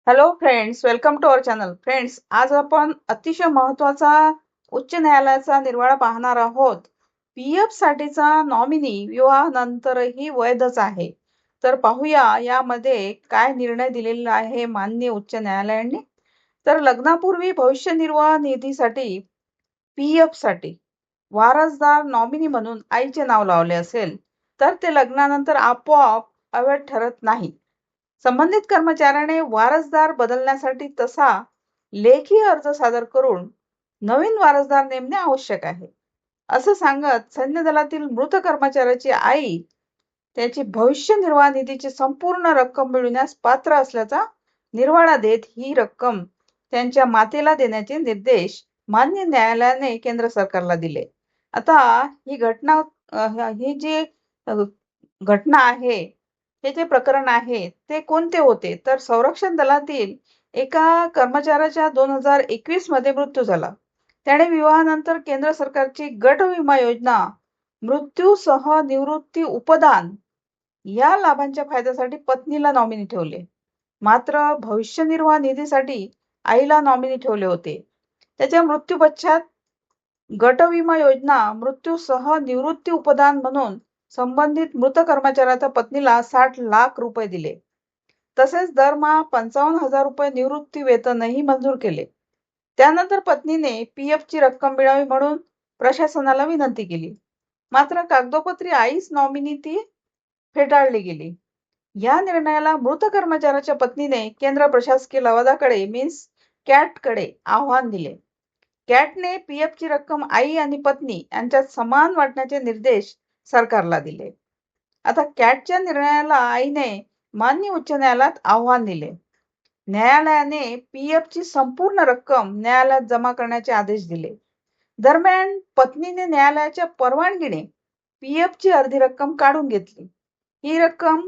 Hello friends, welcome to our channel. Friends, आज आपण अतिशय महत्वाचा उच्च न्यायालयाचा निर्वाळा पाहणार आहोत. पीएफ साठीचा नॉमिनी विवाहानंतरही वैधच आहे. तर पाहूया यामध्ये काय निर्णय दिलेला आहे माननीय उच्च न्यायालयाने. तर लग्नापूर्वी भविष्य निर्वाह निधीसाठी पीएफ साठी वारसदार नॉमिनी म्हणून आईचे नाव लावले असेल तर ते लग्नानंतर आपोआप अवैध ठरत नाही. संबंधित कर्मचाऱ्याने वारसदार बदलण्यासाठी तसा लेखी अर्ज सादर करून नवीन वारसदार नेमणे आवश्यक आहे, असं सांगत सैन्य दलातील मृत कर्मचाऱ्याची आई त्याची भविष्य निर्वाह निधीची संपूर्ण रक्कम मिळवण्यास पात्र असल्याचा निर्वाळा देत ही रक्कम त्यांच्या मातेला देण्याचे निर्देश मान्य न्यायालयाने केंद्र सरकारला दिले. आता ही घटना ही जी घटना आहे, हे जे प्रकरण आहे ते कोणते होते, तर संरक्षण दलातील एका कर्मचाऱ्याच्या 2021 मध्ये मृत्यू झाला. त्याने विवाहानंतर केंद्र सरकारची गट विमा योजना मृत्यूसह निवृत्ती उपदान या लाभांच्या फायद्यासाठी पत्नीला नॉमिनी ठेवले. मात्र भविष्य निर्वाह निधीसाठी आईला नॉमिनी ठेवले होते. त्याच्या मृत्यू पश्चात गट विमा योजना मृत्यूसह निवृत्ती उपदान म्हणून संबंधित मृत कर्मचाऱ्याच्या पत्नीला 60 लाख रुपये दिले. तसेच दरमहा 55,000 रुपये निवृत्ती वेतनही मंजूर केले. त्यानंतर पत्नीने पीएफ ची रक्कम मिळावी म्हणून प्रशासनाला विनंती केली. मात्र कागदोपत्री आईच नॉमिनी ती फेटाळली गेली. या निर्णयाला मृत कर्मचाऱ्याच्या पत्नीने केंद्र प्रशासकीय लवादाकडे मीन्स कॅट कडे आव्हान दिले. कॅटने पीएफ ची रक्कम आई आणि पत्नी यांच्यात समान वाटण्याचे निर्देश सरकारला दिले. आता कॅटच्या निर्णयाला आईने मान्य उच्च न्यायालयात आव्हान दिले. न्यायालयाने पीएफ ची संपूर्ण रक्कम न्यायालयात जमा करण्याचे आदेश दिले. दरम्यान पत्नीने न्यायालयाच्या परवानगीने पीएफ ची अर्धी रक्कम काढून घेतली. ही रक्कम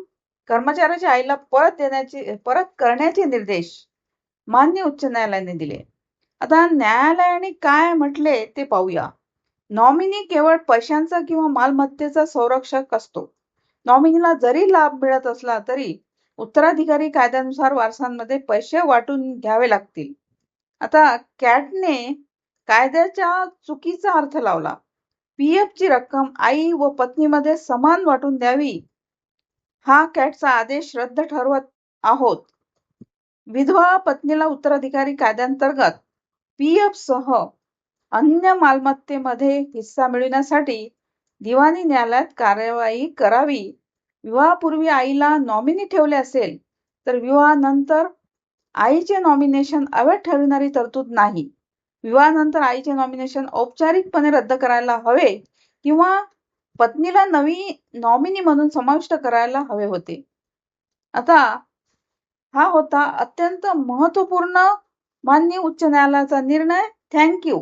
कर्मचाऱ्याच्या आईला परत करण्याचे निर्देश मान्य उच्च न्यायालयाने दिले. आता न्यायालयाने काय म्हटले ते पाहूया. नॉमिनी केवळ पैशांचा किंवा मालमत्तेचा संरक्षक असतो. नॉमिनीला जरी लाभ मिळत असला तरी उत्तराधिकारी कायद्यानुसार वारसांमध्ये पैसे वाटून घ्यावे लागतील. आता कॅटने कायद्याच्या चुकीचा अर्थ लावला. पीएफ ची रक्कम आई व पत्नीमध्ये समान वाटून द्यावी हा कॅटचा आदेश रद्द ठरवत आहोत. विधवा पत्नीला उत्तराधिकारी कायद्यांतर्गत पीएफ सह अन्य मालमत्तेमध्ये हिस्सा मिळवण्यासाठी दिवाणी न्यायालयात कार्यवाही करावी. विवाहापूर्वी आईला नॉमिनी ठेवले असेल तर विवाहानंतर आईचे नॉमिनेशन अवैध ठरविणारी तरतूद नाही. विवाहानंतर आईचे नॉमिनेशन औपचारिकपणे रद्द करायला हवे किंवा पत्नीला नवी नॉमिनी म्हणून समाविष्ट करायला हवे होते. आता हा होता अत्यंत महत्वपूर्ण मान्य उच्च न्यायालयाचा निर्णय. Thank you.